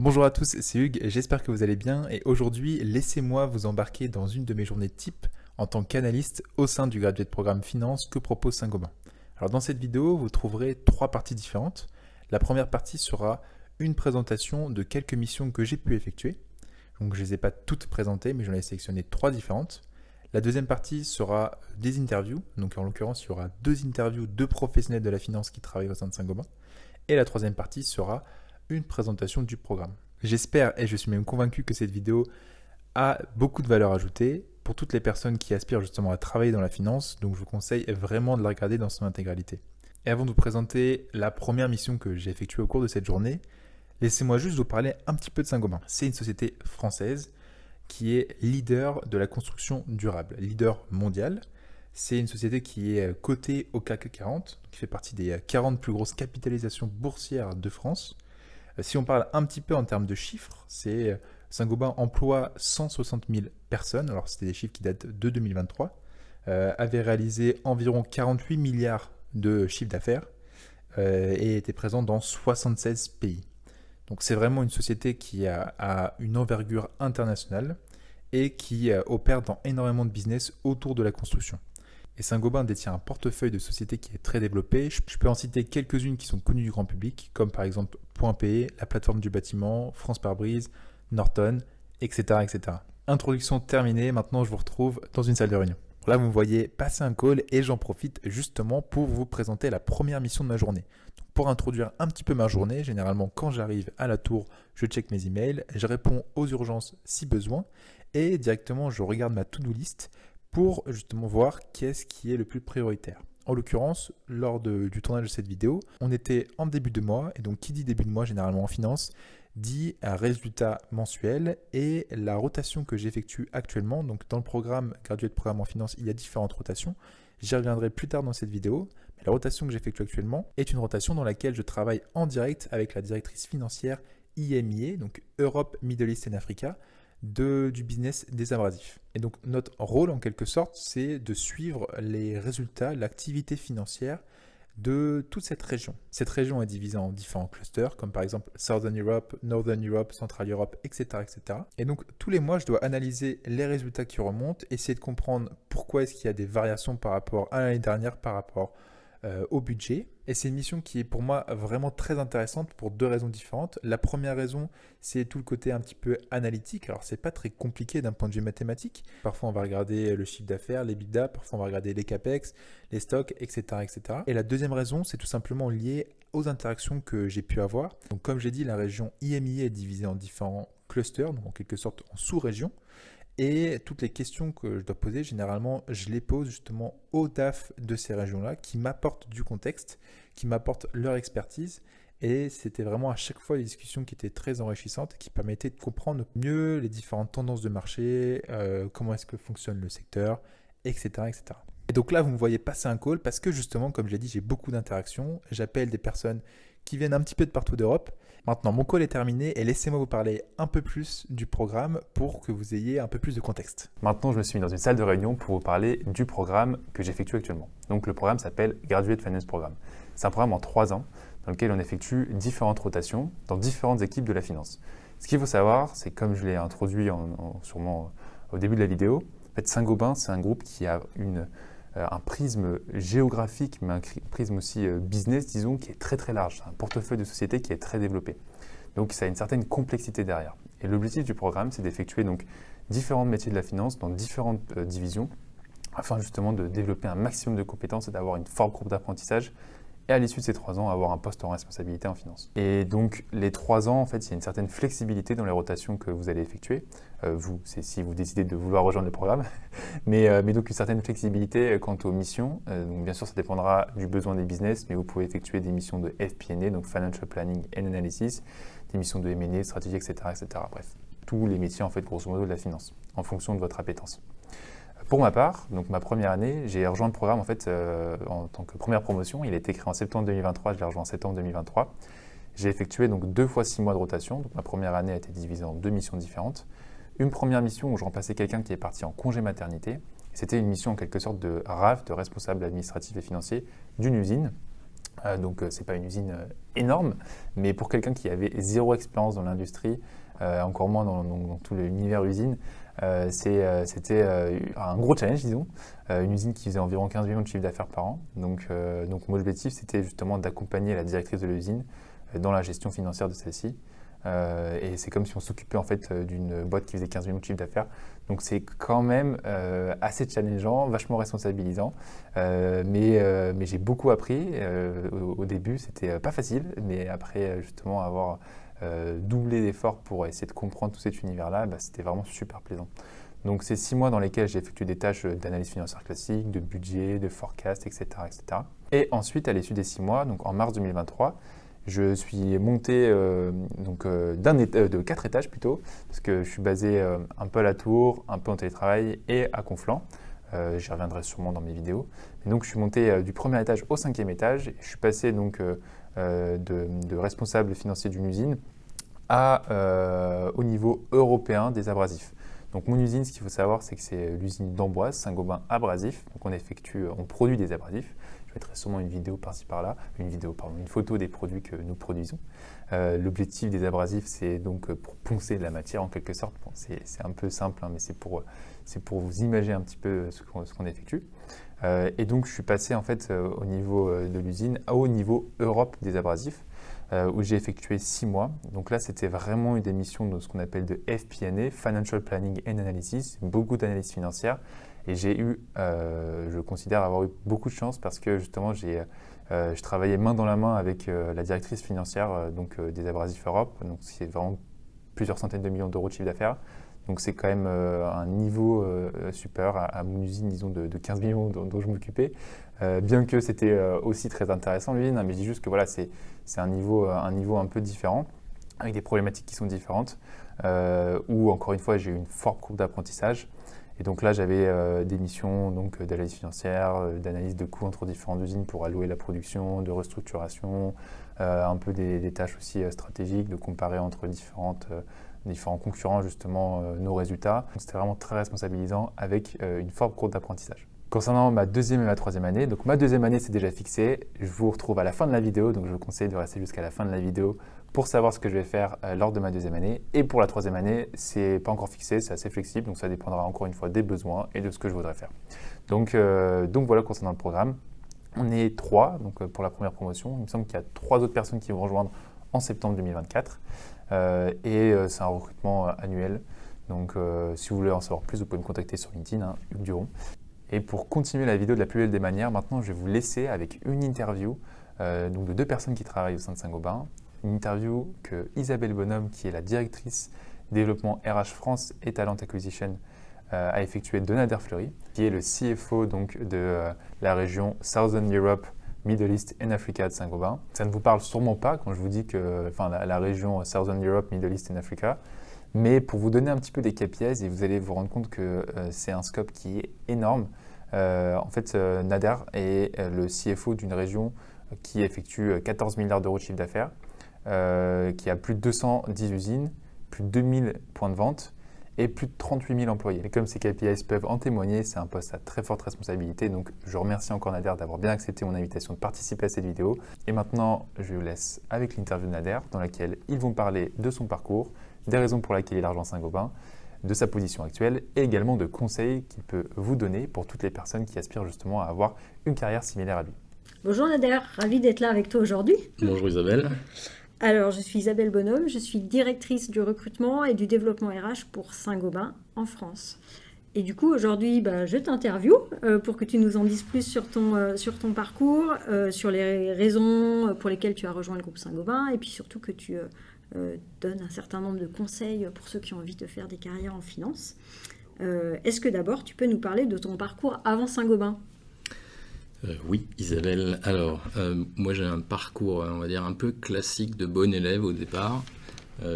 Bonjour à tous, c'est Hugues, j'espère que vous allez bien et aujourd'hui, laissez-moi vous embarquer dans une de mes journées type en tant qu'analyste au sein du Graduate Programme Finance que propose Saint-Gobain. Alors dans cette vidéo, vous trouverez trois parties différentes. La première partie sera une présentation de quelques missions que j'ai pu effectuer. Donc je ne les ai pas toutes présentées, mais j'en ai sélectionné trois différentes. La deuxième partie sera des interviews, donc en l'occurrence, il y aura deux interviews de professionnels de la finance qui travaillent au sein de Saint-Gobain. Et la troisième partie sera une présentation du programme. J'espère et je suis même convaincu que cette vidéo a beaucoup de valeur ajoutée pour toutes les personnes qui aspirent justement à travailler dans la finance, donc je vous conseille vraiment de la regarder dans son intégralité. Et avant de vous présenter la première mission que j'ai effectuée au cours de cette journée, laissez-moi juste vous parler un petit peu de Saint-Gobain. C'est une société française qui est leader de la construction durable, leader mondial. C'est une société qui est cotée au CAC 40, qui fait partie des 40 plus grosses capitalisations boursières de France. Si on parle un petit peu en termes de chiffres, Saint-Gobain emploie 160 000 personnes, alors c'était des chiffres qui datent de 2023, avait réalisé environ 48 milliards de chiffre d'affaires et était présent dans 76 pays. Donc c'est vraiment une société qui a une envergure internationale et qui opère dans énormément de business autour de la construction. Et Saint-Gobain détient un portefeuille de sociétés qui est très développé. Je peux en citer quelques-unes qui sont connues du grand public, comme par exemple Point P, la plateforme du bâtiment, France Pare-Brise, Norton, etc., etc. Introduction terminée, maintenant je vous retrouve dans une salle de réunion. Là, vous me voyez passer un call et j'en profite justement pour vous présenter la première mission de ma journée. Donc, pour introduire un petit peu ma journée, généralement quand j'arrive à la tour, je check mes emails, je réponds aux urgences si besoin et directement je regarde ma to-do list pour justement voir qu'est-ce qui est le plus prioritaire. En l'occurrence, lors du tournage de cette vidéo, on était en début de mois, et donc qui dit début de mois généralement en finance, dit un résultat mensuel et la rotation que j'effectue actuellement, donc dans le programme Graduate Programme en finance, il y a différentes rotations, j'y reviendrai plus tard dans cette vidéo, mais la rotation que j'effectue actuellement est une rotation dans laquelle je travaille en direct avec la directrice financière IMIA, donc Europe, Middle East and Africa, du business des abrasifs. Et donc notre rôle en quelque sorte, c'est de suivre les résultats, l'activité financière de toute cette région. Cette région est divisée en différents clusters, comme par exemple Southern Europe, Northern Europe, Central Europe, etc., etc. Et donc tous les mois, je dois analyser les résultats qui remontent, essayer de comprendre pourquoi est-ce qu'il y a des variations par rapport à l'année dernière, par rapport au budget. Et c'est une mission qui est pour moi vraiment très intéressante pour deux raisons différentes. La première raison, c'est tout le côté un petit peu analytique. Alors, c'est pas très compliqué d'un point de vue mathématique. Parfois, on va regarder le chiffre d'affaires, les EBITDA, parfois, on va regarder les capex, les stocks, etc., etc. Et la deuxième raison, c'est tout simplement lié aux interactions que j'ai pu avoir. Donc, comme j'ai dit, la région IMIA est divisée en différents clusters, donc en quelque sorte en sous-régions. Et toutes les questions que je dois poser, généralement, je les pose justement aux DAF de ces régions-là, qui m'apportent du contexte, qui m'apportent leur expertise. Et c'était vraiment à chaque fois des discussions qui étaient très enrichissantes, qui permettaient de comprendre mieux les différentes tendances de marché, comment est-ce que fonctionne le secteur, etc., etc. Et donc là, vous me voyez passer un call parce que justement, comme je l'ai dit, j'ai beaucoup d'interactions. J'appelle des personnes qui viennent un petit peu de partout d'Europe. Maintenant, mon call est terminé et laissez-moi vous parler un peu plus du programme pour que vous ayez un peu plus de contexte. Maintenant, je me suis mis dans une salle de réunion pour vous parler du programme que j'effectue actuellement. Donc, le programme s'appelle Graduate Finance Programme. C'est un programme en 3 ans dans lequel on effectue différentes rotations dans différentes équipes de la finance. Ce qu'il faut savoir, c'est comme je l'ai introduit sûrement au début de la vidéo, en fait, Saint-Gobain, c'est un groupe qui a un prisme géographique, mais un prisme aussi business, disons, qui est très très large. C'est un portefeuille de sociétés qui est très développé. Donc ça a une certaine complexité derrière. Et l'objectif du programme, c'est d'effectuer donc différents métiers de la finance dans différentes divisions, afin justement de développer un maximum de compétences et d'avoir une forte courbe d'apprentissage. Et à l'issue de ces 3 ans, avoir un poste en responsabilité en finance. Et donc, les 3 ans, en fait, il y a une certaine flexibilité dans les rotations que vous allez effectuer. C'est si vous décidez de vouloir rejoindre le programme. mais donc, une certaine flexibilité quant aux missions. Donc, bien sûr, ça dépendra du besoin des business, mais vous pouvez effectuer des missions de FP&A, donc Financial Planning and Analysis, des missions de M&A, stratégie, etc., etc. Bref, tous les métiers, en fait, grosso modo, de la finance, en fonction de votre appétence. Pour ma part, donc ma première année, j'ai rejoint le programme en fait en tant que première promotion. Il a été créé en septembre 2023, je l'ai rejoint en septembre 2023. J'ai effectué donc 2 fois 6 mois de rotation. Donc ma première année a été divisée en 2 missions différentes. Une première mission où je remplaçais quelqu'un qui est parti en congé maternité. C'était une mission en quelque sorte de RAF, de responsable administratif et financier d'une usine Donc c'est pas une usine énorme, mais pour quelqu'un qui avait zéro expérience dans l'industrie, encore moins dans tout l'univers usine, c'était un gros challenge, disons. Une usine qui faisait environ 15 millions de chiffre d'affaires par an. Donc mon objectif, c'était justement d'accompagner la directrice de l'usine dans la gestion financière de celle-ci. Et c'est comme si on s'occupait en fait d'une boîte qui faisait 15 millions de chiffre d'affaires. Donc c'est quand même assez challengeant, vachement responsabilisant. Mais j'ai beaucoup appris. Au début, c'était pas facile, mais après justement avoir doublé d'efforts pour essayer de comprendre tout cet univers-là, c'était vraiment super plaisant. Donc c'est 6 mois dans lesquels j'ai effectué des tâches d'analyse financière classique, de budget, de forecast, etc., etc. Et ensuite, à l'issue des 6 mois, donc en mars 2023, je suis monté de 4 étages plutôt, parce que je suis basé un peu à la Tour, un peu en télétravail et à Conflans. J'y reviendrai sûrement dans mes vidéos. Et donc je suis monté du premier étage au 5e étage. Et je suis passé donc de responsable financier d'une usine au niveau européen des abrasifs. Donc mon usine, ce qu'il faut savoir, c'est que c'est l'usine d'Amboise, Saint-Gobain Abrasif. Donc on produit des abrasifs. Je mettrai sûrement une vidéo par-ci par-là, une photo des produits que nous produisons. L'objectif des abrasifs, c'est donc pour poncer de la matière en quelque sorte. Bon, c'est un peu simple, hein, mais c'est pour vous imaginer un petit peu ce qu'on effectue. Et donc je suis passé en fait au niveau de l'usine au niveau Europe des abrasifs, où j'ai effectué 6 mois. Donc là, c'était vraiment une des missions de ce qu'on appelle de FP&A, Financial Planning and Analysis, beaucoup d'analyse financière. Et je considère avoir eu beaucoup de chance parce que justement, je travaillais main dans la main avec la directrice financière des Abrasifs Europe. Donc c'est vraiment plusieurs centaines de millions d'euros de chiffre d'affaires. Donc c'est quand même un niveau supérieur à mon usine, disons, de 15 millions dont je m'occupais. Bien que c'était aussi très intéressant l'usine, hein, mais je dis juste que voilà, c'est un niveau un peu différent, avec des problématiques qui sont différentes, où encore une fois, j'ai eu une forte courbe d'apprentissage. Et donc là, j'avais des missions d'analyse financière, d'analyse de coûts entre différentes usines pour allouer la production, de restructuration, un peu des tâches aussi stratégiques, de comparer entre différents concurrents justement nos résultats. C'était vraiment très responsabilisant avec une forte courbe d'apprentissage. Concernant ma deuxième et ma troisième année, donc ma deuxième année c'est déjà fixé, je vous retrouve à la fin de la vidéo, donc je vous conseille de rester jusqu'à la fin de la vidéo pour savoir ce que je vais faire lors de ma deuxième année. Et pour la troisième année, c'est pas encore fixé, c'est assez flexible, donc ça dépendra encore une fois des besoins et de ce que je voudrais faire. Donc voilà concernant le programme. On est 3 pour la première promotion, il me semble qu'il y a 3 autres personnes qui vont rejoindre en septembre 2024 c'est un recrutement annuel. Donc si vous voulez en savoir plus, vous pouvez me contacter sur LinkedIn, hein, Hugues Duron. Et pour continuer la vidéo de la plus belle des manières, maintenant je vais vous laisser avec une interview de 2 personnes qui travaillent au sein de Saint-Gobain. Une interview que Isabelle Bonhomme, qui est la directrice développement RH France et Talent Acquisition, a effectué de Nader Fleury, qui est le CFO de la région Southern Europe, Middle East and Africa de Saint-Gobain. Ça ne vous parle sûrement pas quand je vous dis que la région Southern Europe, Middle East and Africa, mais pour vous donner un petit peu des KPIs et vous allez vous rendre compte que c'est un scope qui est énorme. En fait, Nader est le CFO d'une région qui effectue 14 milliards d'euros de chiffre d'affaires, qui a plus de 210 usines, plus de 2000 points de vente et plus de 38 000 employés. Et comme ces KPIs peuvent en témoigner, c'est un poste à très forte responsabilité. Donc je remercie encore Nader d'avoir bien accepté mon invitation de participer à cette vidéo. Et maintenant, je vous laisse avec l'interview de Nader dans laquelle ils vont parler de son parcours, des raisons pour lesquelles il a rejoint Saint-Gobain, de sa position actuelle et également de conseils qu'il peut vous donner pour toutes les personnes qui aspirent justement à avoir une carrière similaire à lui. Bonjour Nader, ravie d'être là avec toi aujourd'hui. Bonjour Isabelle. Alors, je suis Isabelle Bonhomme, je suis directrice du recrutement et du développement RH pour Saint-Gobain en France. Et du coup, aujourd'hui, je t'interviewe pour que tu nous en dises plus sur ton parcours, sur les raisons pour lesquelles tu as rejoint le groupe Saint-Gobain et puis surtout que tu donnes un certain nombre de conseils pour ceux qui ont envie de faire des carrières en finance. Est-ce que d'abord, tu peux nous parler de ton parcours avant Saint-Gobain ? Oui, Isabelle. Alors, moi j'ai un parcours, on va dire, un peu classique de bon élève au départ.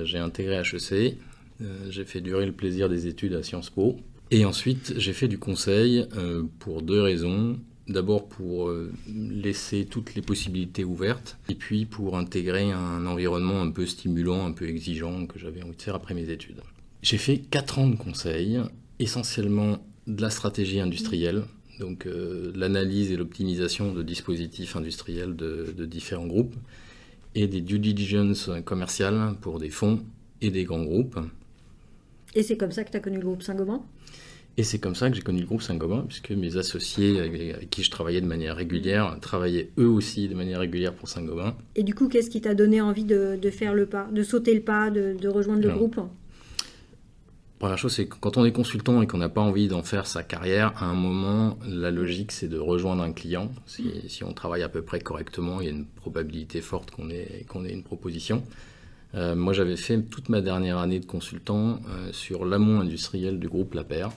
J'ai intégré HEC, j'ai fait durer le plaisir des études à Sciences Po. Et ensuite, j'ai fait du conseil pour 2 raisons. D'abord pour laisser toutes les possibilités ouvertes, et puis pour intégrer un environnement un peu stimulant, un peu exigeant que j'avais envie de faire après mes études. J'ai fait 4 ans de conseil, essentiellement de la stratégie industrielle, donc l'analyse et l'optimisation de dispositifs industriels de différents groupes, et des due diligence commerciales pour des fonds et des grands groupes. Et c'est comme ça que tu as connu le groupe Saint-Gobain ? Et c'est comme ça que j'ai connu le groupe Saint-Gobain, puisque mes associés avec qui je travaillais de manière régulière travaillaient eux aussi de manière régulière pour Saint-Gobain. Et du coup, qu'est-ce qui t'a donné envie de faire le pas, de sauter le pas, de rejoindre le groupe ? Première chose, c'est que quand on est consultant et qu'on n'a pas envie d'en faire sa carrière, à un moment, la logique, c'est de rejoindre un client. Si on travaille à peu près correctement, il y a une probabilité forte qu'on ait une proposition. Moi, j'avais fait toute ma dernière année de consultant sur l'amont industriel du groupe Lapeyre.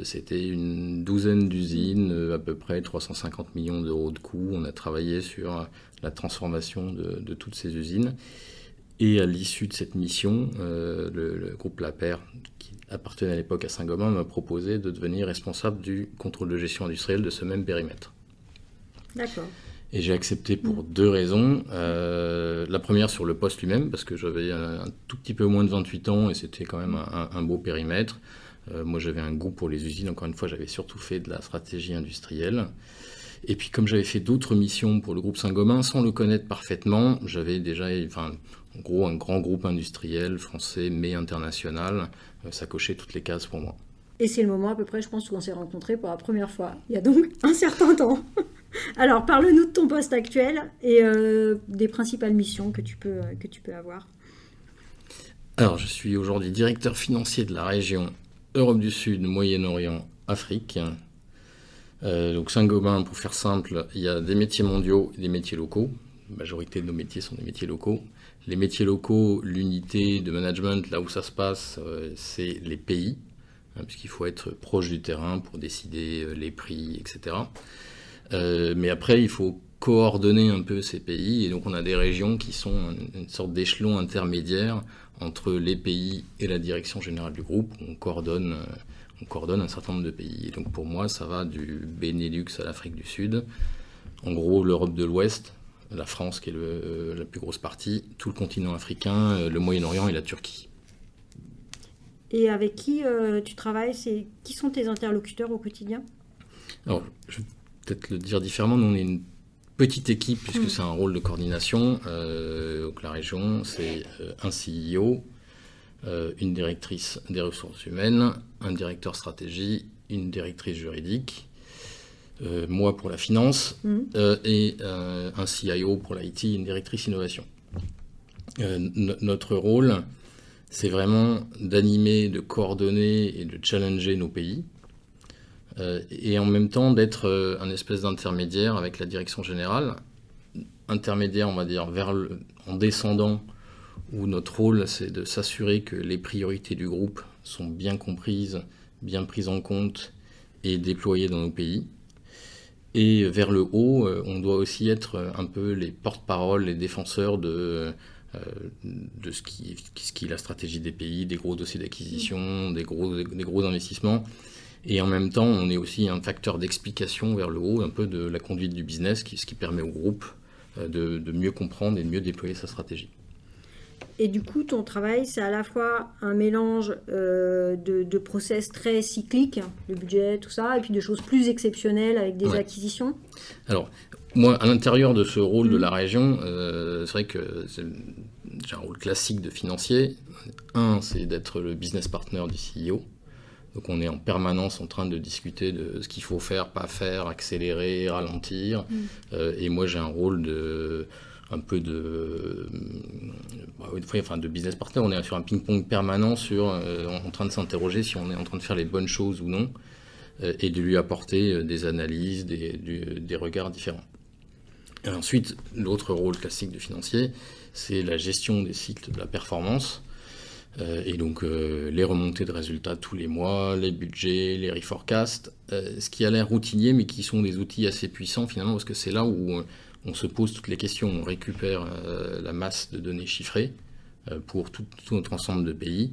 C'était une douzaine d'usines, à peu près 350 millions d'euros de coûts. On a travaillé sur la transformation de toutes ces usines. Et à l'issue de cette mission, le groupe Lapeyre, qui appartenait à l'époque à Saint-Gobain, m'a proposé de devenir responsable du contrôle de gestion industrielle de ce même périmètre. D'accord. Et j'ai accepté pour deux raisons. La première sur le poste lui-même, parce que j'avais un tout petit peu moins de 28 ans et c'était quand même un beau périmètre. Moi, j'avais un goût pour les usines. Encore une fois, j'avais surtout fait de la stratégie industrielle. Et puis, comme j'avais fait d'autres missions pour le groupe Saint-Gobain, sans le connaître parfaitement, j'avais déjà, en gros, un grand groupe industriel français, mais international. Ça cochait toutes les cases pour moi. Et c'est le moment à peu près, je pense, où on s'est rencontrés pour la première fois. Il y a donc un certain temps. Alors, parle-nous de ton poste actuel et des principales missions que tu peux avoir. Alors, je suis aujourd'hui directeur financier de la région Europe du Sud, Moyen-Orient, Afrique. Donc Saint-Gobain, pour faire simple, il y a des métiers mondiaux et des métiers locaux. La majorité de nos métiers sont des métiers locaux. Les métiers locaux, l'unité de management, là où ça se passe, c'est les pays, puisqu'il faut être proche du terrain pour décider les prix, etc. Mais après, il faut coordonner un peu ces pays, et donc on a des régions qui sont une sorte d'échelon intermédiaire entre les pays et la direction générale du groupe. On coordonne un certain nombre de pays. Et donc pour moi, ça va du Benelux à l'Afrique du Sud. En gros, l'Europe de l'Ouest, la France qui est la plus grosse partie, tout le continent africain, le Moyen-Orient et la Turquie. Et avec qui tu travailles, qui sont tes interlocuteurs au quotidien ? Alors, je vais peut-être le dire différemment. Nous, on est une petite équipe, puisque c'est un rôle de coordination. Donc la région, c'est un CEO, une directrice des ressources humaines, un directeur stratégie, une directrice juridique, moi pour la finance, et un CIO pour l'IT, une directrice innovation. Notre rôle, c'est vraiment d'animer, de coordonner et de challenger nos pays, et en même temps d'être un espèce d'intermédiaire avec la direction générale, intermédiaire, on va dire, en descendant, où notre rôle, c'est de s'assurer que les priorités du groupe sont bien comprises, bien prises en compte et déployées dans nos pays. Et vers le haut, on doit aussi être un peu les porte-parole, les défenseurs de ce qui est la stratégie des pays, des gros dossiers d'acquisition, des gros investissements. Et en même temps, on est aussi un facteur d'explication vers le haut, un peu de la conduite du business, ce qui permet au groupe de mieux comprendre et de mieux déployer sa stratégie. Et du coup, ton travail, c'est à la fois un mélange de process très cycliques, le budget, tout ça, et puis de choses plus exceptionnelles avec des acquisitions. Alors, moi, à l'intérieur de ce rôle de la région, c'est vrai que j'ai un rôle classique de financier. Un, c'est d'être le business partner du CEO. Donc on est en permanence en train de discuter de ce qu'il faut faire, pas faire, accélérer, ralentir. Et moi, j'ai un rôle de business partner. On est sur un ping-pong permanent en train de s'interroger si on est en train de faire les bonnes choses ou non, et de lui apporter des analyses, des regards différents. Et ensuite, l'autre rôle classique du financier, c'est la gestion des cycles de la performance, et donc les remontées de résultats tous les mois, les budgets, les reforecasts, ce qui a l'air routinier, mais qui sont des outils assez puissants finalement, parce que c'est là où on se pose toutes les questions, on récupère la masse de données chiffrées pour tout notre ensemble de pays,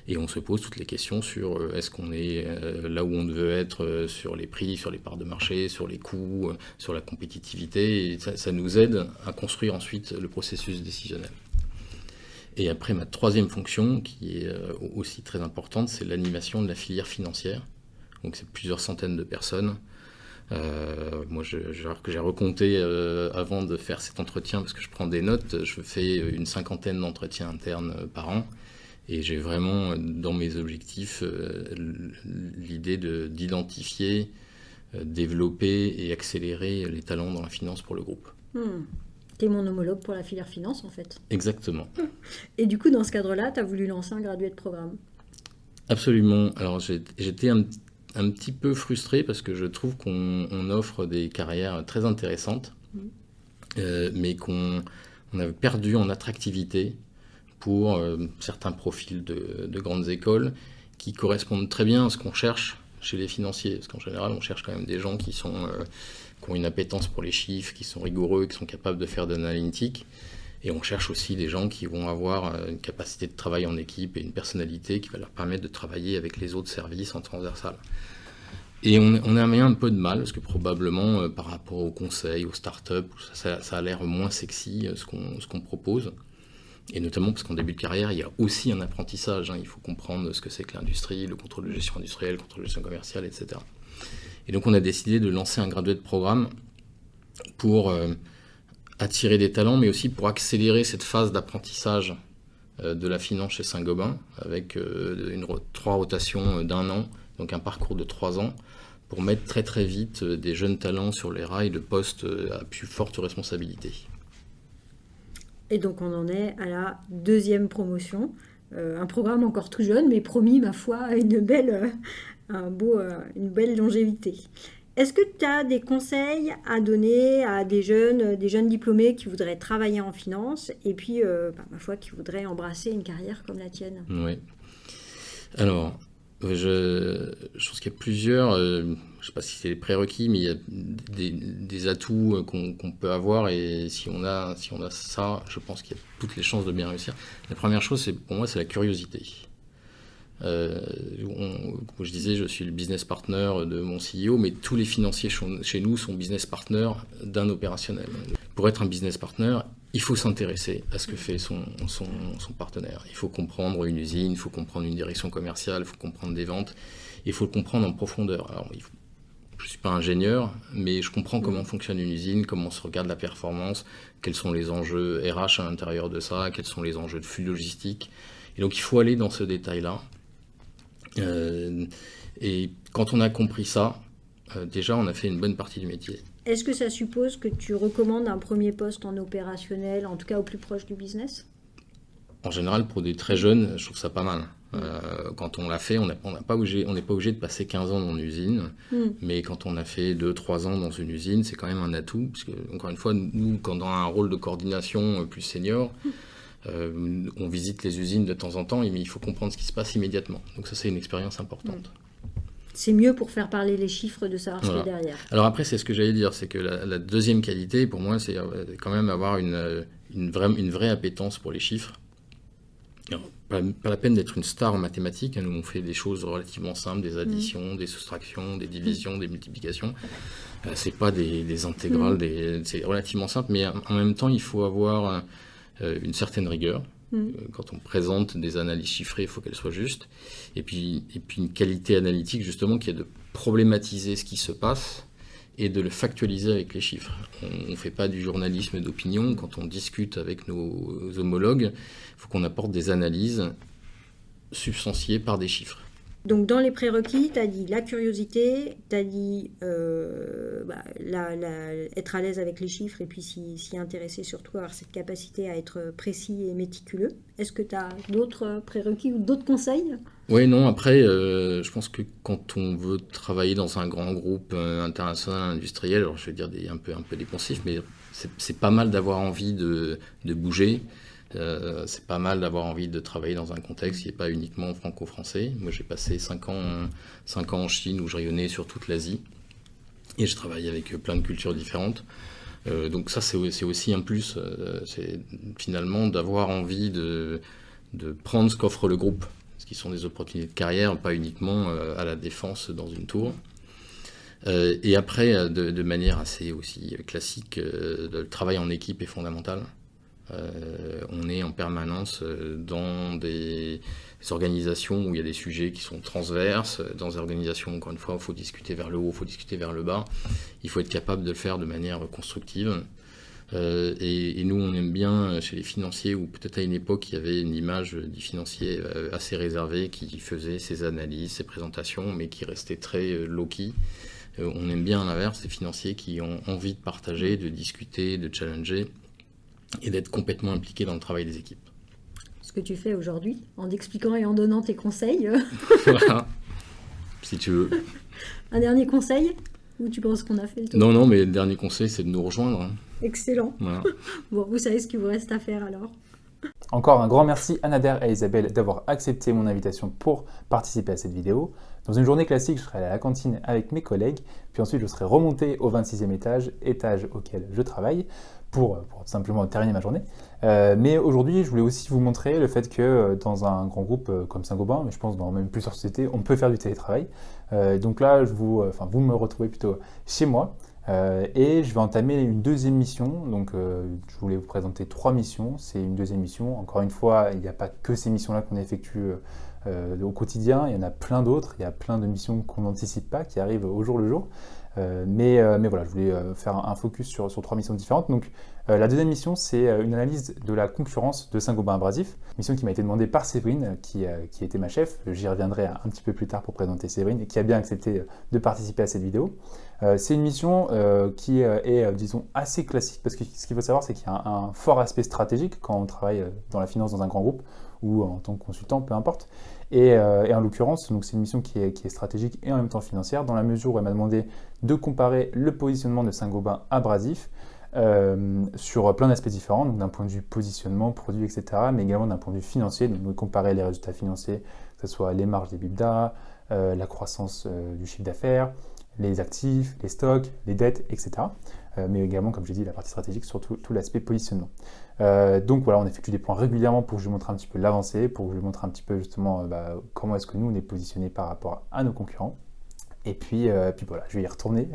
et on se pose toutes les questions sur est-ce qu'on est là où on veut être sur les prix, sur les parts de marché, sur les coûts, sur la compétitivité, et ça nous aide à construire ensuite le processus décisionnel. Et après, ma troisième fonction, qui est aussi très importante, c'est l'animation de la filière financière, donc c'est plusieurs centaines de personnes. Moi, j'ai recompté avant de faire cet entretien, parce que je prends des notes, je fais une 50aine d'entretiens internes par an, et j'ai vraiment dans mes objectifs l'idée d'identifier, développer et accélérer les talents dans la finance pour le groupe. T'es mon homologue pour la filière finance en fait. Exactement. Et du coup, dans ce cadre-là, tu as voulu lancer un graduate programme. Absolument. Alors j'étais un petit peu frustré parce que je trouve qu'on offre des carrières très intéressantes, mais qu'on a perdu en attractivité pour certains profils de grandes écoles qui correspondent très bien à ce qu'on cherche chez les financiers. Parce qu'en général, on cherche quand même des gens qui ont une appétence pour les chiffres, qui sont rigoureux, qui sont capables de faire de l'analytique. Et on cherche aussi des gens qui vont avoir une capacité de travail en équipe et une personnalité qui va leur permettre de travailler avec les autres services en transversal. Et on a mis un peu de mal, parce que probablement par rapport aux conseils, aux startups, ça a l'air moins sexy ce qu'on propose. Et notamment parce qu'en début de carrière, il y a aussi un apprentissage. Il faut comprendre ce que c'est que l'industrie, le contrôle de gestion industrielle, le contrôle de gestion commerciale, etc. Et donc on a décidé de lancer un graduate programme pour attirer des talents, mais aussi pour accélérer cette phase d'apprentissage de la finance chez Saint-Gobain, avec 3 rotations d'1 an, donc un parcours de 3 ans, pour mettre très très vite des jeunes talents sur les rails de postes à plus forte responsabilité. Et donc on en est à la 2e promotion, un programme encore tout jeune, mais promis, ma foi, une belle longévité. Est-ce que tu as des conseils à donner à des jeunes diplômés qui voudraient travailler en finance et puis, ma foi, qui voudraient embrasser une carrière comme la tienne? Oui. Alors, je pense qu'il y a plusieurs, je ne sais pas si c'est les prérequis, mais il y a des atouts qu'on peut avoir, et si on a ça, je pense qu'il y a toutes les chances de bien réussir. La première chose, pour moi, c'est la curiosité. Comme je disais, je suis le business partner de mon CEO, mais tous les financiers chez nous sont business partners d'un opérationnel. Pour être un business partner, il faut s'intéresser à ce que fait son partenaire. Il faut comprendre une usine, il faut comprendre une direction commerciale, il faut comprendre des ventes, il faut le comprendre en profondeur. Alors, je ne suis pas ingénieur, mais je comprends comment fonctionne une usine, comment se regarde la performance, quels sont les enjeux RH à l'intérieur de ça, quels sont les enjeux de flux logistique. Et donc il faut aller dans ce détail-là. Et quand on a compris ça, déjà on a fait une bonne partie du métier. Est-ce que ça suppose que tu recommandes un premier poste en opérationnel, en tout cas au plus proche du business? En général, pour des très jeunes, je trouve ça pas mal. Quand on l'a fait, on n'est pas obligé de passer 15 ans dans une usine, mais quand on a fait 2-3 ans dans une usine, c'est quand même un atout, parce que, encore une fois, nous, quand on a un rôle de coordination plus senior, on visite les usines de temps en temps, mais il faut comprendre ce qui se passe immédiatement. Donc ça, c'est une expérience importante. C'est mieux pour faire parler les chiffres de savoir ce qu'il y a derrière. Alors après, c'est ce que j'allais dire, c'est que la deuxième qualité, pour moi, c'est quand même avoir une vraie appétence pour les chiffres. Alors, pas la peine d'être une star en mathématiques. Nous, on fait des choses relativement simples, des additions, des soustractions, des divisions, des multiplications. C'est pas des intégrales, c'est relativement simple, mais en même temps, il faut avoir une certaine rigueur. Quand on présente des analyses chiffrées, il faut qu'elles soient justes. Et puis une qualité analytique, justement, qui est de problématiser ce qui se passe et de le factualiser avec les chiffres. On ne fait pas du journalisme d'opinion. Quand on discute avec nos homologues, il faut qu'on apporte des analyses substantiées par des chiffres. Donc dans les prérequis, tu as dit la curiosité, tu as dit être à l'aise avec les chiffres et puis s'y intéresser, surtout avoir cette capacité à être précis et méticuleux. Est-ce que tu as d'autres prérequis ou d'autres conseils? Oui, non, après, je pense que quand on veut travailler dans un grand groupe international industriel, alors je vais dire un peu dépensif, mais c'est pas mal d'avoir envie de bouger. C'est pas mal d'avoir envie de travailler dans un contexte qui n'est pas uniquement franco-français. Moi, j'ai passé 5 ans en Chine où je rayonnais sur toute l'Asie et je travaillais avec plein de cultures différentes. Donc ça, c'est aussi un plus. C'est finalement d'avoir envie de prendre ce qu'offre le groupe, ce qui sont des opportunités de carrière, pas uniquement à la défense dans une tour. Et après, de manière assez aussi classique, le travail en équipe est fondamental. On est en permanence dans des organisations où il y a des sujets qui sont transverses, dans des organisations, encore une fois, il faut discuter vers le haut, il faut discuter vers le bas, il faut être capable de le faire de manière constructive. Et nous, on aime bien chez les financiers, où peut-être à une époque, il y avait une image du financier assez réservé qui faisait ses analyses, ses présentations, mais qui restait très low-key. On aime bien à l'inverse, les financiers qui ont envie de partager, de discuter, de challenger et d'être complètement impliqués dans le travail des équipes. Ce que tu fais aujourd'hui, en expliquant et en donnant tes conseils. Voilà, si tu veux. Un dernier conseil? Ou tu penses qu'on a fait le tour? Non, mais le dernier conseil, c'est de nous rejoindre. Excellent. Voilà. Bon, vous savez ce qu'il vous reste à faire alors. Encore un grand merci à Nader et à Isabelle d'avoir accepté mon invitation pour participer à cette vidéo. Dans une journée classique, je serai allé à la cantine avec mes collègues, puis ensuite je serai remonté au 26e étage auquel je travaille, pour simplement terminer ma journée. Mais aujourd'hui, je voulais aussi vous montrer le fait que dans un grand groupe comme Saint-Gobain, mais je pense dans même plusieurs sociétés, on peut faire du télétravail. Donc là, vous me retrouvez plutôt chez moi. Et je vais entamer une deuxième mission. Donc je voulais vous présenter 3 missions. C'est une deuxième mission. Encore une fois, il n'y a pas que ces missions-là qu'on effectue au quotidien. Il y en a plein d'autres. Il y a plein de missions qu'on n'anticipe pas, qui arrivent au jour le jour. Mais voilà, je voulais faire un focus sur 3 missions différentes. Donc la deuxième mission, c'est une analyse de la concurrence de Saint-Gobain Abrasif, mission qui m'a été demandée par Séverine, qui était ma chef. J'y reviendrai un petit peu plus tard pour présenter Séverine, et qui a bien accepté de participer à cette vidéo. C'est une mission qui est, disons, assez classique, parce que ce qu'il faut savoir, c'est qu'il y a un fort aspect stratégique quand on travaille dans la finance dans un grand groupe, ou en tant que consultant, peu importe. Et en l'occurrence, c'est une mission qui est stratégique et en même temps financière, dans la mesure où elle m'a demandé de comparer le positionnement de Saint-Gobain Abrasif sur plein d'aspects différents, donc d'un point de vue positionnement, produit, etc., mais également d'un point de vue financier, donc de comparer les résultats financiers, que ce soit les marges d'EBITDA, la croissance du chiffre d'affaires, les actifs, les stocks, les dettes, etc. Mais également, comme j'ai dit, la partie stratégique sur tout l'aspect positionnement. Donc voilà, on effectue des points régulièrement pour que je vous montre un petit peu l'avancée, pour que je vous montre un petit peu justement comment est-ce que nous on est positionné par rapport à nos concurrents. Et puis voilà, je vais y retourner,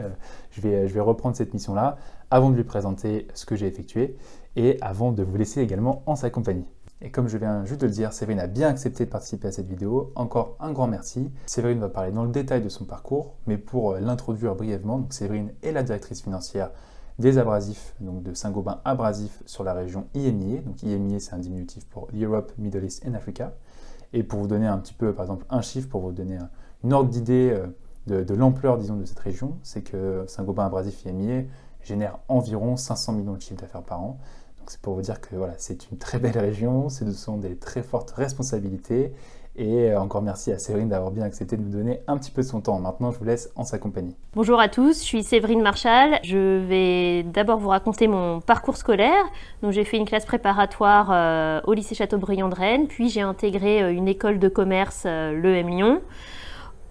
je vais reprendre cette mission-là avant de lui présenter ce que j'ai effectué et avant de vous laisser également en sa compagnie. Et comme je viens juste de le dire, Séverine a bien accepté de participer à cette vidéo. Encore un grand merci. Séverine va parler dans le détail de son parcours, mais pour l'introduire brièvement, donc Séverine est la directrice financière des abrasifs, donc de Saint-Gobain Abrasif sur la région IMIA. Donc IMIA, c'est un diminutif pour Europe, Middle East and Africa. Et pour vous donner un petit peu, par exemple, un chiffre, pour vous donner une ordre d'idée de l'ampleur, disons, de cette région, c'est que Saint-Gobain Abrasif IMIA génère environ 500 millions de chiffres d'affaires par an. Donc c'est pour vous dire que voilà, c'est une très belle région, ce sont des très fortes responsabilités. Et encore merci à Séverine d'avoir bien accepté de nous donner un petit peu de son temps. Maintenant, je vous laisse en sa compagnie. Bonjour à tous, je suis Séverine Marchal. Je vais d'abord vous raconter mon parcours scolaire. Donc, j'ai fait une classe préparatoire au lycée Chateaubriand de Rennes, puis j'ai intégré une école de commerce, l'EM Lyon.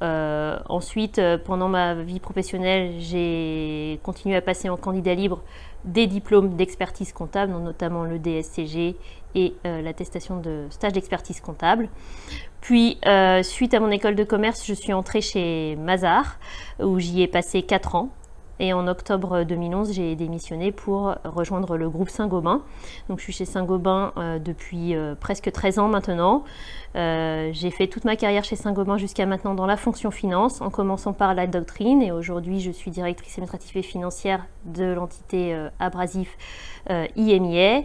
Ensuite, pendant ma vie professionnelle, j'ai continué à passer en candidat libre des diplômes d'expertise comptable, notamment le DSCG et l'attestation de stage d'expertise comptable. Puis, suite à mon école de commerce, je suis entrée chez Mazars, où j'y ai passé 4 ans. Et en octobre 2011, j'ai démissionné pour rejoindre le groupe Saint-Gobain. Donc, je suis chez Saint-Gobain depuis presque 13 ans maintenant. J'ai fait toute ma carrière chez Saint-Gobain jusqu'à maintenant dans la fonction finance, en commençant par la doctrine. Et aujourd'hui, je suis directrice administrative et financière de l'entité Abrasif IMIA.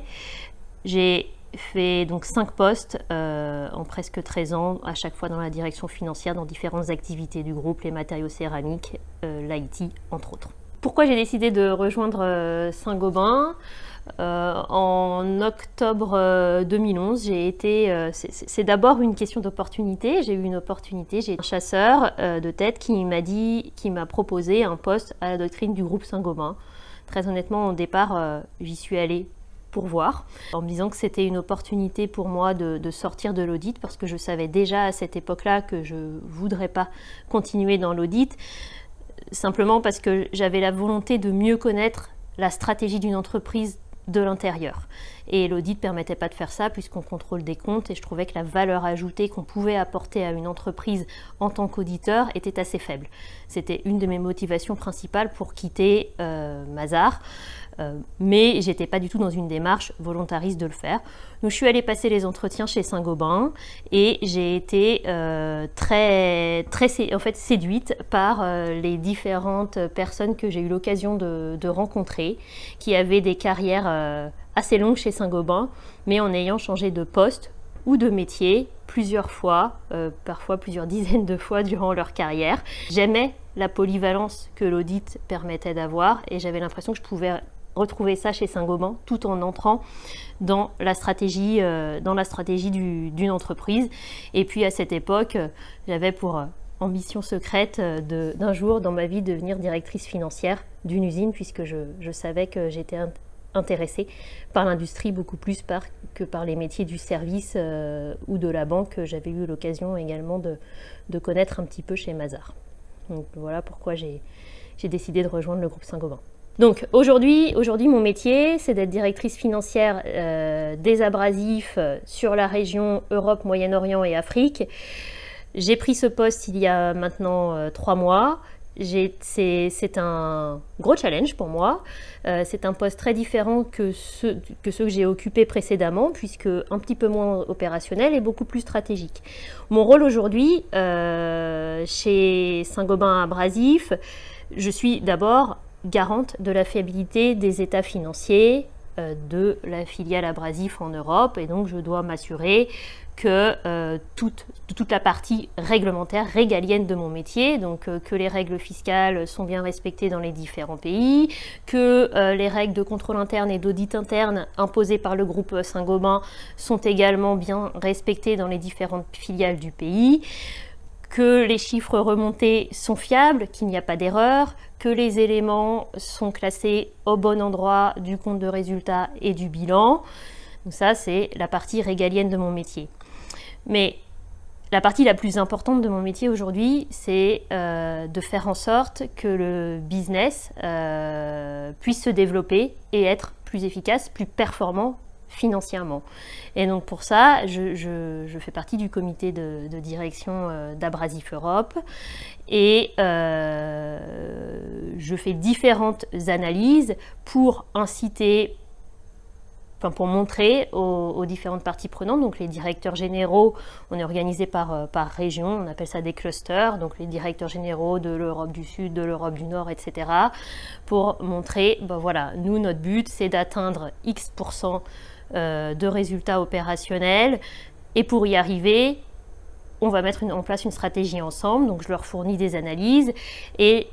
J'ai fait donc 5 postes en presque 13 ans, à chaque fois dans la direction financière, dans différentes activités du groupe, les matériaux céramiques, l'IT, entre autres. Pourquoi j'ai décidé de rejoindre Saint-Gobain ? En octobre 2011, j'ai été. C'est d'abord une question d'opportunité. J'ai eu une opportunité. J'ai un chasseur de tête qui m'a proposé un poste à la doctrine du groupe Saint-Gobain. Très honnêtement, au départ, j'y suis allée pour voir, en me disant que c'était une opportunité pour moi de sortir de l'audit, parce que je savais déjà à cette époque-là que je ne voudrais pas continuer dans l'audit, simplement parce que j'avais la volonté de mieux connaître la stratégie d'une entreprise de l'intérieur. Et l'audit ne permettait pas de faire ça puisqu'on contrôle des comptes et je trouvais que la valeur ajoutée qu'on pouvait apporter à une entreprise en tant qu'auditeur était assez faible. C'était une de mes motivations principales pour quitter Mazars. Mais j'étais pas du tout dans une démarche volontariste de le faire. Donc je suis allée passer les entretiens chez Saint-Gobain et j'ai été très séduite par les différentes personnes que j'ai eu l'occasion de rencontrer, qui avaient des carrières assez longues chez Saint-Gobain, mais en ayant changé de poste ou de métier plusieurs fois, parfois plusieurs dizaines de fois durant leur carrière. J'aimais la polyvalence que l'audit permettait d'avoir et j'avais l'impression que je pouvais retrouver ça chez Saint-Gobain tout en entrant dans la stratégie d'une entreprise. Et puis à cette époque, j'avais pour ambition secrète d'un jour dans ma vie devenir directrice financière d'une usine puisque je savais que j'étais intéressée par l'industrie beaucoup plus que par les métiers du service ou de la banque que j'avais eu l'occasion également de connaître un petit peu chez Mazars. Donc voilà pourquoi j'ai décidé de rejoindre le groupe Saint-Gobain. Donc aujourd'hui, mon métier, c'est d'être directrice financière des abrasifs sur la région Europe, Moyen-Orient et Afrique. J'ai pris ce poste il y a maintenant 3 mois. C'est un gros challenge pour moi. C'est un poste très différent que ceux que j'ai occupés précédemment, puisque un petit peu moins opérationnel et beaucoup plus stratégique. Mon rôle aujourd'hui, chez Saint-Gobain Abrasifs, je suis d'abord garante de la fiabilité des états financiers de la filiale Abrasif en Europe et donc je dois m'assurer que toute la partie réglementaire, régalienne de mon métier, donc que les règles fiscales sont bien respectées dans les différents pays, que les règles de contrôle interne et d'audit interne imposées par le groupe Saint-Gobain sont également bien respectées dans les différentes filiales du pays, que les chiffres remontés sont fiables, qu'il n'y a pas d'erreur, que les éléments sont classés au bon endroit du compte de résultat et du bilan. Donc ça, c'est la partie régalienne de mon métier. Mais la partie la plus importante de mon métier aujourd'hui, c'est de faire en sorte que le business puisse se développer et être plus efficace, plus performant financièrement. Et donc pour ça, je fais partie du comité de direction d'Abrasif Europe et je fais différentes analyses pour inciter, pour montrer aux différentes parties prenantes, donc les directeurs généraux, on est organisé par région, on appelle ça des clusters, donc les directeurs généraux de l'Europe du Sud, de l'Europe du Nord, etc., pour montrer, voilà, nous, notre but, c'est d'atteindre X% de résultats opérationnels, et pour y arriver, on va mettre en place une stratégie ensemble, donc je leur fournis des analyses et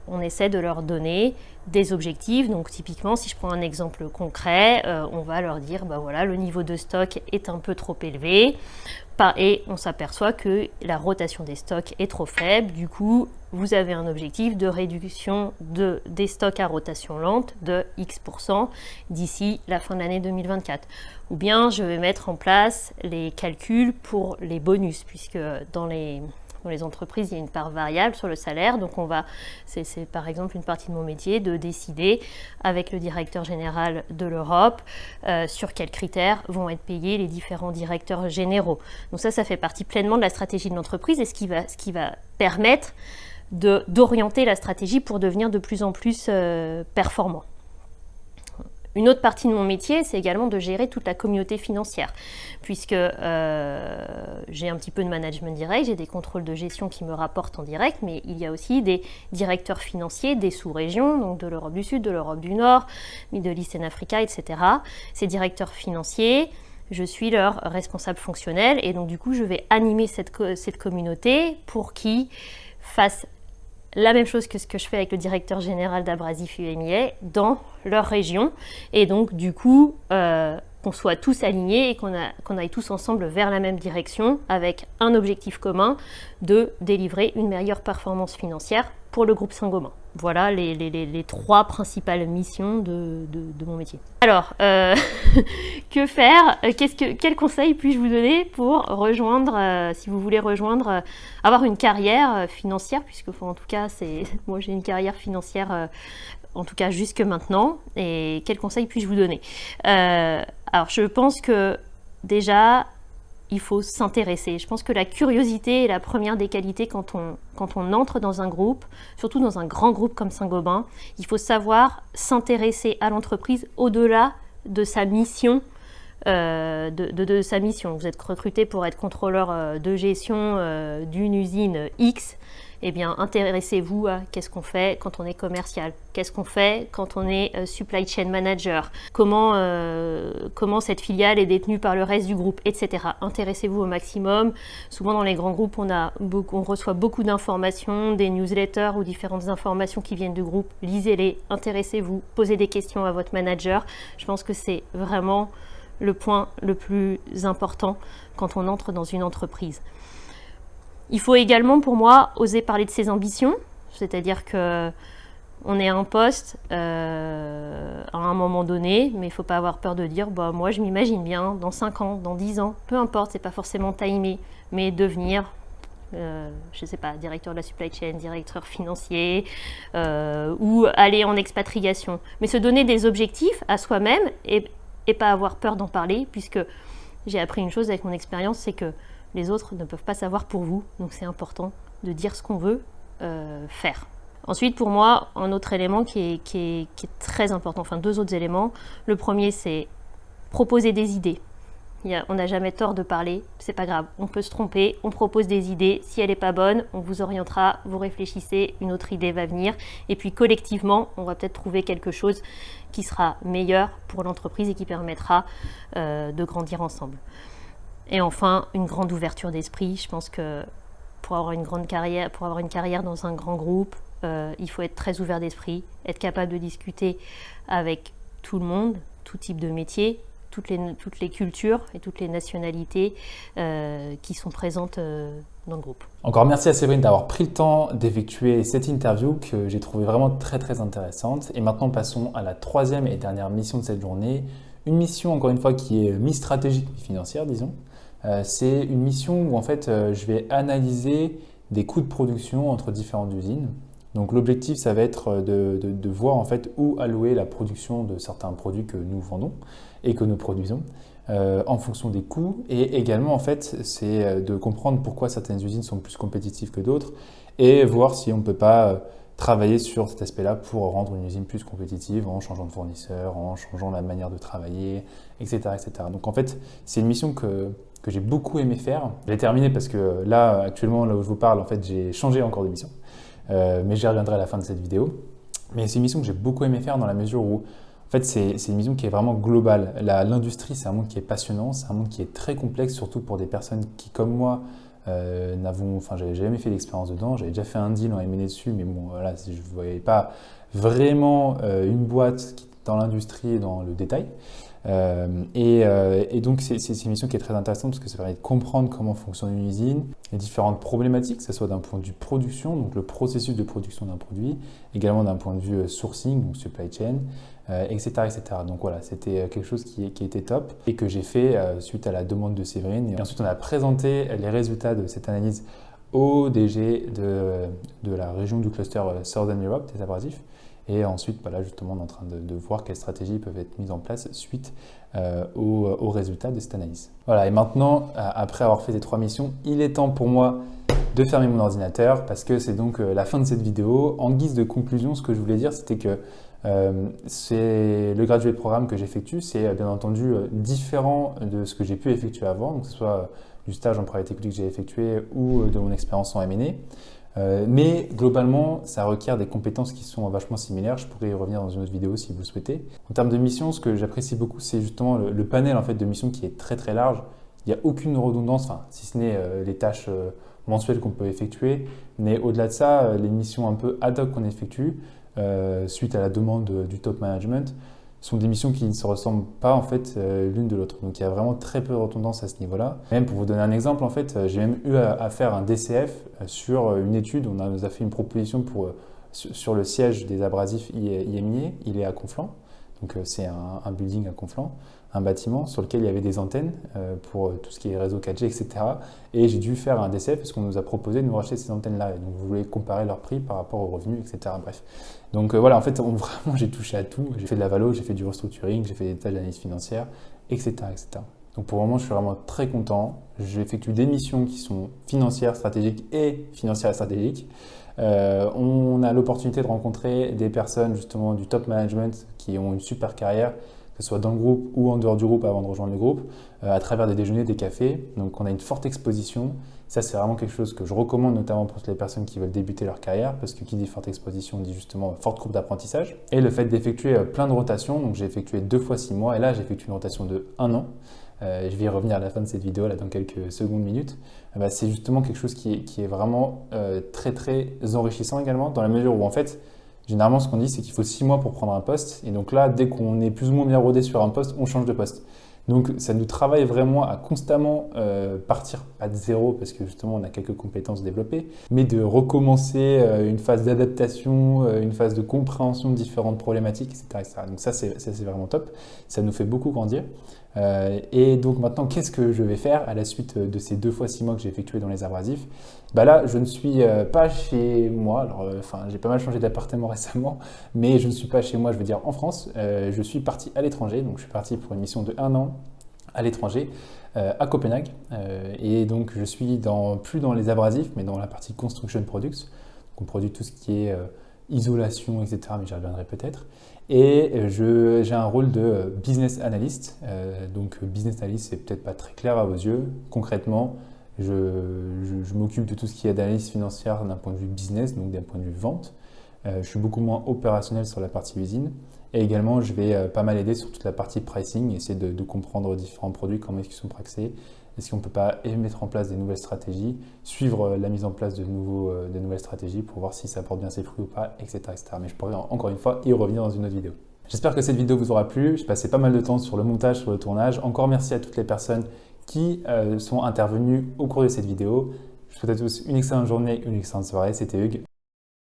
on essaie de leur donner des objectifs. Donc typiquement, si je prends un exemple concret, on va leur dire, voilà, le niveau de stock est un peu trop élevé et on s'aperçoit que la rotation des stocks est trop faible. Du coup, vous avez un objectif de réduction des stocks à rotation lente de X% d'ici la fin de l'année 2024. Ou bien, je vais mettre en place les calculs pour les bonus, puisque dans les entreprises, il y a une part variable sur le salaire. Donc, c'est par exemple une partie de mon métier de décider avec le directeur général de l'Europe sur quels critères vont être payés les différents directeurs généraux. Donc ça fait partie pleinement de la stratégie de l'entreprise et ce qui va permettre d'orienter la stratégie pour devenir de plus en plus performant. Une autre partie de mon métier, c'est également de gérer toute la communauté financière, puisque j'ai un petit peu de management direct, j'ai des contrôles de gestion qui me rapportent en direct, mais il y a aussi des directeurs financiers des sous-régions, donc de l'Europe du Sud, de l'Europe du Nord, Middle East and Africa, etc. Ces directeurs financiers, je suis leur responsable fonctionnel, et donc du coup, je vais animer cette communauté pour qu'ils fassent la même chose que ce que je fais avec le directeur général d'Abrasif UMIA dans leur région. Et donc, du coup, qu'on soit tous alignés et qu'on aille tous ensemble vers la même direction avec un objectif commun de délivrer une meilleure performance financière pour le groupe Saint-Gobain. voilà les trois principales missions de mon métier. Alors, que faire? Quel conseil puis-je vous donner pour rejoindre, si vous voulez rejoindre, avoir une carrière financière, puisque en tout cas, moi j'ai une carrière financière, en tout cas jusque maintenant, et quel conseil puis-je vous donner? Alors, je pense que déjà, il faut s'intéresser. Je pense que la curiosité est la première des qualités quand on entre dans un groupe, surtout dans un grand groupe comme Saint-Gobain. Il faut savoir s'intéresser à l'entreprise au-delà de sa mission. De sa mission. Vous êtes recruté pour être contrôleur de gestion d'une usine X. Eh bien, intéressez-vous à qu'est-ce qu'on fait quand on est commercial, qu'est-ce qu'on fait quand on est supply chain manager, comment cette filiale est détenue par le reste du groupe, etc. Intéressez-vous au maximum. Souvent dans les grands groupes, on reçoit beaucoup d'informations, des newsletters ou différentes informations qui viennent du groupe. Lisez-les, intéressez-vous, posez des questions à votre manager. Je pense que c'est vraiment le point le plus important quand on entre dans une entreprise. Il faut également, pour moi, oser parler de ses ambitions, c'est-à-dire qu'on est à un poste à un moment donné, mais il ne faut pas avoir peur de dire moi je m'imagine bien dans 5 ans, dans 10 ans, peu importe, c'est pas forcément timé, mais devenir, je ne sais pas, directeur de la supply chain, directeur financier, ou aller en expatriation. Mais se donner des objectifs à soi-même et pas avoir peur d'en parler, puisque j'ai appris une chose avec mon expérience, c'est que les autres ne peuvent pas savoir pour vous, donc c'est important de dire ce qu'on veut faire. Ensuite, pour moi, un autre élément qui est très important, enfin 2 autres éléments. Le premier, c'est proposer des idées. On n'a jamais tort de parler, c'est pas grave, on peut se tromper, on propose des idées, si elle n'est pas bonne, on vous orientera, vous réfléchissez, une autre idée va venir, et puis collectivement, on va peut-être trouver quelque chose qui sera meilleur pour l'entreprise et qui permettra de grandir ensemble. Et enfin, une grande ouverture d'esprit. Je pense que pour avoir une carrière dans un grand groupe, il faut être très ouvert d'esprit, être capable de discuter avec tout le monde, tout type de métier, toutes les cultures et toutes les nationalités qui sont présentes dans le groupe. Encore merci à Séverine d'avoir pris le temps d'effectuer cette interview que j'ai trouvée vraiment très très intéressante. Et maintenant passons à la 3e et dernière mission de cette journée. Une mission encore une fois qui est mi-stratégique, mi-financière disons. C'est une mission où en fait je vais analyser des coûts de production entre différentes usines. Donc l'objectif ça va être de voir en fait où allouer la production de certains produits que nous vendons et que nous produisons en fonction des coûts, et également en fait c'est de comprendre pourquoi certaines usines sont plus compétitives que d'autres et voir si on ne peut pas travailler sur cet aspect-là pour rendre une usine plus compétitive en changeant de fournisseur, en changeant la manière de travailler, etc. etc. Donc en fait c'est une mission que j'ai beaucoup aimé faire. Je l'ai terminée parce que là actuellement là où je vous parle en fait j'ai changé encore de mission. Mais j'y reviendrai à la fin de cette vidéo. Mais c'est une mission que j'ai beaucoup aimé faire dans la mesure où en fait, c'est une mission qui est vraiment globale. L'industrie, c'est un monde qui est passionnant, c'est un monde qui est très complexe, surtout pour des personnes qui, comme moi, j'avais jamais fait d'expérience dedans. J'avais déjà fait un deal en M&A dessus, mais bon, voilà, je ne voyais pas vraiment une boîte dans l'industrie et dans le détail. Et donc, c'est une mission qui est très intéressante parce que ça permet de comprendre comment fonctionne une usine, les différentes problématiques, que ce soit d'un point de vue production, donc le processus de production d'un produit, également d'un point de vue sourcing, donc supply chain, etc., etc. Donc voilà, c'était quelque chose qui était top et que j'ai fait suite à la demande de Séverine. Et ensuite, on a présenté les résultats de cette analyse au DG de la région du cluster Southern Europe des abrasifs. Et ensuite, là, justement, on est en train de voir quelles stratégies peuvent être mises en place suite aux résultats de cette analyse. Voilà, et maintenant, après avoir fait ces 3 missions, il est temps pour moi de fermer mon ordinateur parce que c'est donc la fin de cette vidéo. En guise de conclusion, ce que je voulais dire, c'était que c'est le graduate programme que j'effectue, c'est bien entendu différent de ce que j'ai pu effectuer avant, donc que ce soit du stage en private equity que j'ai effectué ou de mon expérience en M&A. Mais globalement, ça requiert des compétences qui sont vachement similaires. Je pourrais y revenir dans une autre vidéo si vous le souhaitez. En termes de missions, ce que j'apprécie beaucoup, c'est justement le panel en fait, de missions qui est très très large. Il n'y a aucune redondance, si ce n'est les tâches mensuelles qu'on peut effectuer. Mais au-delà de ça, les missions un peu ad hoc qu'on effectue, suite à la demande du top management, sont des missions qui ne se ressemblent pas en fait l'une de l'autre. Donc il y a vraiment très peu de redondance à ce niveau-là. Même pour vous donner un exemple, en fait, j'ai même eu à faire un DCF sur une étude. On nous a fait une proposition pour sur le siège des abrasifs IMIA, il est à Conflans. Donc c'est un building à Conflans, un bâtiment sur lequel il y avait des antennes pour tout ce qui est réseau 4G, etc. Et j'ai dû faire un DCF parce qu'on nous a proposé de nous racheter ces antennes-là. Et donc vous voulez comparer leur prix par rapport aux revenus, etc. Bref. Donc voilà, en fait, vraiment, j'ai touché à tout. J'ai fait de la valo, j'ai fait du restructuring, j'ai fait des tâches d'analyse financière, etc., etc. Donc pour le moment, je suis vraiment très content. J'effectue des missions qui sont financières, stratégiques et financières et stratégiques. On a l'opportunité de rencontrer des personnes justement du top management qui ont une super carrière, que ce soit dans le groupe ou en dehors du groupe avant de rejoindre le groupe, à travers des déjeuners, des cafés. Donc on a une forte exposition. Ça, c'est vraiment quelque chose que je recommande notamment pour les personnes qui veulent débuter leur carrière, parce que qui dit forte exposition dit justement forte courbe d'apprentissage. Et le fait d'effectuer plein de rotations, donc j'ai effectué 2 fois 6 mois, et là j'effectue une rotation de 1 an. Je vais y revenir à la fin de cette vidéo là dans quelques secondes, minutes. C'est justement quelque chose qui est vraiment très très enrichissant également, dans la mesure où en fait, généralement ce qu'on dit c'est qu'il faut 6 mois pour prendre un poste, et donc là dès qu'on est plus ou moins bien rodé sur un poste, on change de poste. Donc ça nous travaille vraiment à constamment partir, pas de zéro parce que justement on a quelques compétences développées, mais de recommencer une phase d'adaptation, une phase de compréhension de différentes problématiques, etc. etc. Donc ça c'est vraiment top, ça nous fait beaucoup grandir. Et donc maintenant, qu'est-ce que je vais faire à la suite de ces 2 fois 6 mois que j'ai effectués dans les abrasifs? Là, je ne suis pas chez moi. Alors, j'ai pas mal changé d'appartement récemment, mais je ne suis pas chez moi, je veux dire en France. Je suis parti à l'étranger, donc je suis parti pour une mission de 1 an à l'étranger, à Copenhague. Et donc, je suis plus dans les abrasifs, mais dans la partie Construction Products. Donc, on produit tout ce qui est isolation, etc., mais j'y reviendrai peut-être. Et j'ai un rôle de business analyst. Donc business analyst, c'est peut-être pas très clair à vos yeux. Concrètement, je m'occupe de tout ce qui est d'analyse financière d'un point de vue business, donc d'un point de vue vente. Je suis beaucoup moins opérationnel sur la partie usine. Et également, je vais pas mal aider sur toute la partie pricing, essayer de comprendre différents produits, comment est-ce qu'ils sont pricés. Est-ce qu'on ne peut pas mettre en place des nouvelles stratégies, suivre la mise en place de nouvelles stratégies pour voir si ça porte bien ses fruits ou pas, etc., etc. Mais je pourrais encore une fois y revenir dans une autre vidéo. J'espère que cette vidéo vous aura plu. J'ai passé pas mal de temps sur le montage, sur le tournage. Encore merci à toutes les personnes qui sont intervenues au cours de cette vidéo. Je vous souhaite à tous une excellente journée, une excellente soirée. C'était Hugues.